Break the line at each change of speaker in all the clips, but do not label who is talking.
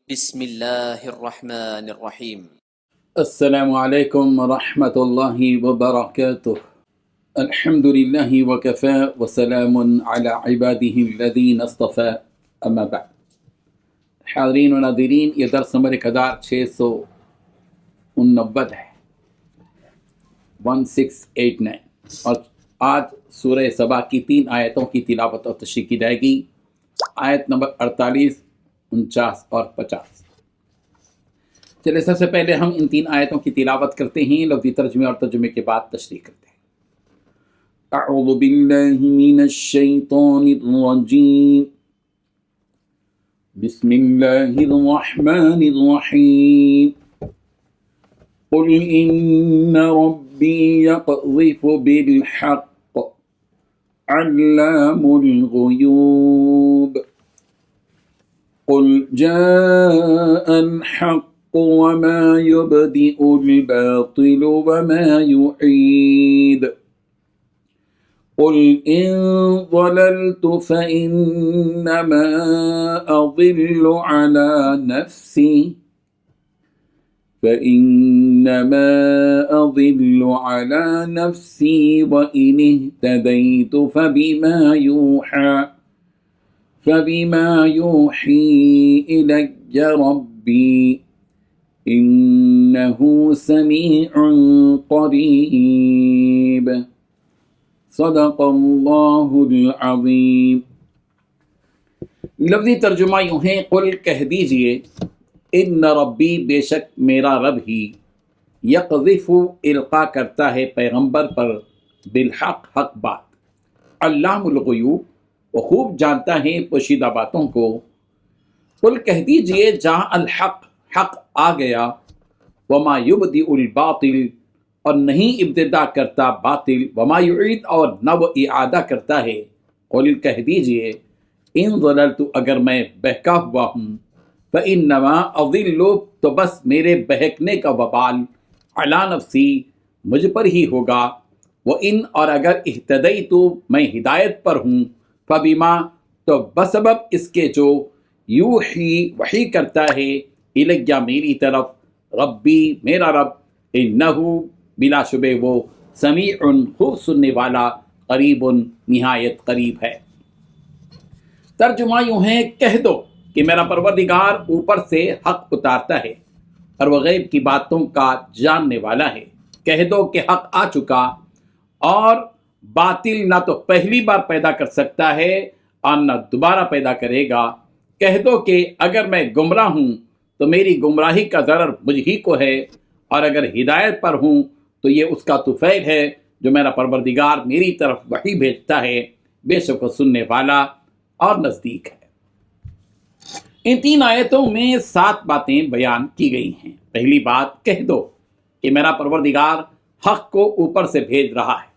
بسم اللہ الرحمن الرحیم۔
السلام علیکم ورحمۃ اللہ وبرکاتہ۔ الحمد للہ وکفی وسلام علی عباده الذین اصطفی، اما بعد۔ حاضرین و ناظرین، یہ درس نمبر 1689 ہے، 1689، اور آج سورہ سبا کی 3 آیتوں کی تلاوت اور تشریح کی جائے گی، آیت نمبر 48، 49 اور 50۔ چلے سب سے پہلے ہم ان 3 آیتوں کی تلاوت کرتے ہیں، لفظی ترجمے اور ترجمے کے بعد تشریح کرتے ہیں۔ اعوذ باللہ من الشیطان الرجیم، بسم اللہ الرحمن الرحیم، قل ان ربی یقذف بالحق علام الغیوب، قل جاء الحق وما يبدئ الباطل وما يعيد، قل إن ضللت فإنما أضل على نفسي وإن اهتديت فبما يوحي إلي ربي إنه سميع قريب، صدق اللہ العظیم۔ لفظی ترجمہ یوں ہے، قل کہہ دیجئے، ان ربی بے شک میرا رب ہی، یقذف القا کرتا ہے پیغمبر پر، بالحق حق بات، علام الغیوب وہ خوب جانتا ہے پوشیدہ باتوں کو۔ قل کہہ دیجئے، جہاں الحق حق آ گیا، وما یبدئ الباطل اور نہیں ابتدا کرتا باطل، وما یعید اور نہ وہ اعادہ کرتا ہے۔ قل کہہ دیجئے، ان ضللت اگر میں بہکا ہوا ہوں، فإنما أضل تو بس میرے بہکنے کا وبال، علی نفسی مجھ پر ہی ہوگا، وإن اور اگر اہتدیت میں ہدایت پر ہوں، فبما تو بسبب اس کے جو یوحی وحی کرتا ہے، الیہ میری طرف، ربی میرا رب، انہ بلا شبہ وہ، سمیع خوب سننے والا، قریب نہایت قریب ہے۔ ترجمہ یوں ہے، کہہ دو کہ میرا پروردگار اوپر سے حق اتارتا ہے اور وہ غیب کی باتوں کا جاننے والا ہے۔ کہہ دو کہ حق آ چکا اور باطل نہ تو پہلی بار پیدا کر سکتا ہے اور نہ دوبارہ پیدا کرے گا۔ کہہ دو کہ اگر میں گمراہ ہوں تو میری گمراہی کا ضرر مجھ ہی کو ہے، اور اگر ہدایت پر ہوں تو یہ اس کا طفیل ہے جو میرا پروردگار میری طرف وحی بھیجتا ہے، بے شک وہ سننے والا اور نزدیک ہے۔ ان 3 آیتوں میں 7 باتیں بیان کی گئی ہیں۔ پہلی بات، کہہ دو کہ میرا پروردگار حق کو اوپر سے بھیج رہا ہے۔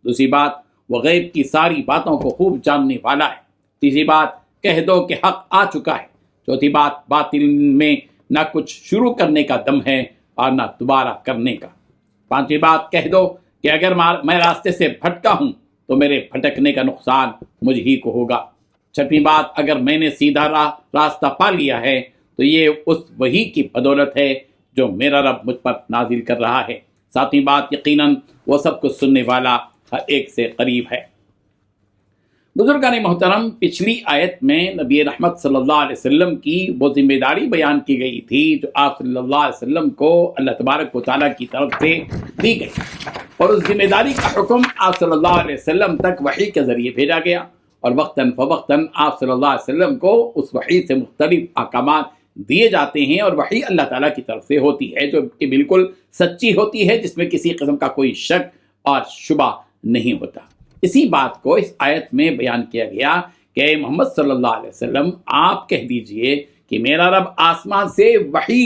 دوسری بات، وہ غیب کی ساری باتوں کو خوب جاننے والا ہے۔ تیسری بات، کہہ دو کہ حق آ چکا ہے۔ چوتھی بات، باطل میں نہ کچھ شروع کرنے کا دم ہے اور نہ دوبارہ کرنے کا۔ پانچویں بات، کہہ دو کہ اگر میں راستے سے بھٹکا ہوں تو میرے بھٹکنے کا نقصان مجھ ہی کو ہوگا۔ چھٹویں بات، اگر میں نے سیدھا راستہ پا لیا ہے تو یہ اس وحی کی بدولت ہے جو میرا رب مجھ پر نازل کر رہا ہے۔ ساتویں بات، یقیناً وہ سب کچھ سننے والا ہر ایک سے قریب ہے۔ بزرگان محترم، پچھلی آیت میں نبی رحمت صلی اللہ علیہ وسلم کی وہ ذمہ داری بیان کی گئی تھی جو آپ صلی اللہ علیہ وسلم کو اللہ تبارک و تعالیٰ کی طرف سے دی گئی، اور اس ذمہ داری کا حکم آپ صلی اللہ علیہ وسلم تک وحی کے ذریعے بھیجا گیا، اور وقتاً فوقتاً آپ صلی اللہ علیہ وسلم کو اس وحی سے مختلف احکامات دیے جاتے ہیں، اور وحی اللہ تعالیٰ کی طرف سے ہوتی ہے جو کہ بالکل سچی ہوتی ہے، جس میں کسی قسم کا کوئی شک اور شبہ نہیں ہوتا۔ اسی بات کو اس آیت میں بیان کیا گیا کہ اے محمد صلی اللہ علیہ وسلم، آپ کہہ دیجئے کہ میرا رب آسمان سے وحی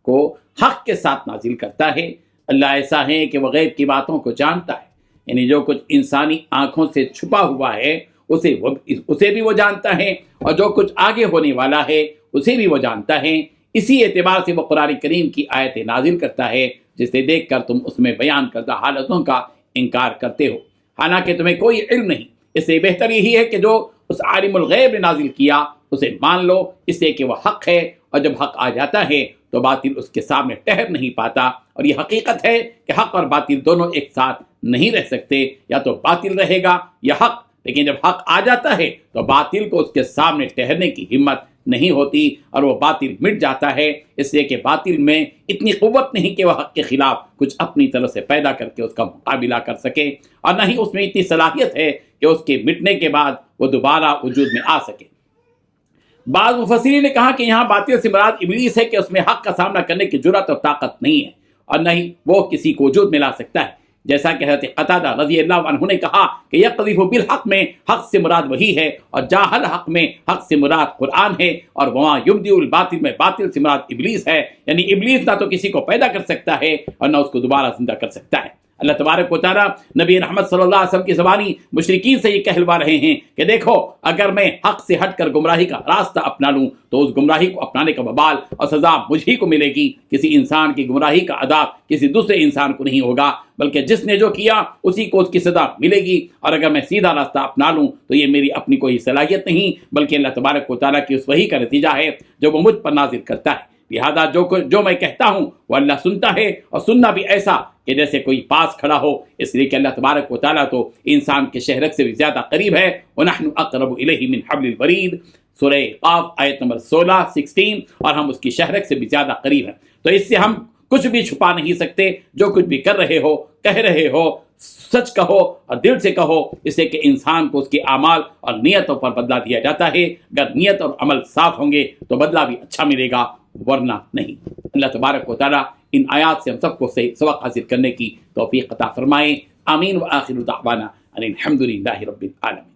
کو حق کے ساتھ نازل کرتا ہے۔ اللہ ایسا ہے کہ وہ غیب کی باتوں کو جانتا ہے، یعنی جو کچھ انسانی آنکھوں سے چھپا ہوا ہے اسے بھی وہ جانتا ہے، اور جو کچھ آگے ہونے والا ہے اسے بھی وہ جانتا ہے۔ اسی اعتبار سے وہ قرآن کریم کی آیتیں نازل کرتا ہے جسے دیکھ کر تم اس میں بیان کردہ حالتوں کا انکار کرتے ہو، حالانکہ تمہیں کوئی علم نہیں۔ اس سے بہتر یہی ہے کہ جو اس عالم الغیب نے نازل کیا اسے مان لو، اس سے کہ وہ حق ہے اور جب حق آ جاتا ہے تو باطل اس کے سامنے ٹھہر نہیں پاتا. اور یہ حقیقت ہے کہ حق اور باطل دونوں ایک ساتھ نہیں رہ سکتے، یا تو باطل رہے گا یا حق. لیکن جب حق آ جاتا ہے تو باطل کو اس کے سامنے ٹھہرنے کی ہمت نہیں ہوتی اور وہ باطل مٹ جاتا ہے، اس لیے کہ باطل میں اتنی قوت نہیں کہ وہ حق کے خلاف کچھ اپنی طرف سے پیدا کر کے اس کا مقابلہ کر سکے، اور نہ ہی اس میں اتنی صلاحیت ہے کہ اس کے مٹنے کے بعد وہ دوبارہ وجود میں آ سکے. بعض مفسرین نے کہا کہ یہاں باطل سے مراد ابلیس ہے کہ اس میں حق کا سامنا کرنے کی جرأت اور طاقت نہیں ہے، اور نہ ہی وہ کسی کو وجود میں لا سکتا ہے. جیسا کہ حضرت قتادہ رضی اللہ عنہ نے کہا کہ یقذف بالحق میں حق سے مراد وہی ہے، اور جاہل حق میں حق سے مراد قرآن ہے، اور وہاں یبدئ الباطل میں باطل سے مراد ابلیس ہے. یعنی ابلیس نہ تو کسی کو پیدا کر سکتا ہے اور نہ اس کو دوبارہ زندہ کر سکتا ہے. اللہ تبارک و تعالیٰ نبی محمد صلی اللہ علیہ وسلم کی زبانی مشرکین سے یہ کہلوا رہے ہیں کہ دیکھو، اگر میں حق سے ہٹ کر گمراہی کا راستہ اپنا لوں تو اس گمراہی کو اپنانے کا وبال اور سزا مجھ ہی کو ملے گی. کسی انسان کی گمراہی کا عذاب کسی دوسرے انسان کو نہیں ہوگا، بلکہ جس نے جو کیا اسی کو اس کی سزا ملے گی. اور اگر میں سیدھا راستہ اپنا لوں تو یہ میری اپنی کوئی صلاحیت نہیں، بلکہ اللہ تبارک و تعالیٰ کی اس وحی کا نتیجہ ہے جو وہ مجھ پر نازل کرتا ہے. لہذا جو میں کہتا ہوں وہ اللہ سنتا ہے، اور سننا بھی ایسا کہ جیسے کوئی پاس کھڑا ہو، اس لیے کہ اللہ تبارک و تعالیٰ تو انسان کے شہرک سے بھی زیادہ قریب ہے. وَنَحْنُ أَقْرَبُ إِلَيْهِ مِنْ حَبْلِ الْوَرِيدِ، سورہ قاف آیت نمبر 16، اور ہم اس کی شہرک سے بھی زیادہ قریب ہیں. تو اس سے ہم کچھ بھی چھپا نہیں سکتے. جو کچھ بھی کر رہے ہو، کہہ رہے ہو، سچ کہو اور دل سے کہو، اس سے کہ انسان کو اس کے اعمال اور نیتوں پر بدلہ دیا جاتا ہے. اگر نیت اور عمل صاف ہوں گے تو بدلہ بھی اچھا ملے گا، ورنہ نہیں. اللہ تبارک و تعالیٰ ان آیات سے ہم سب کو سبق حاصل کرنے کی توفیق عطا فرمائے. آمین. وآخر دعوانا ان الحمد للہ رب العالمین.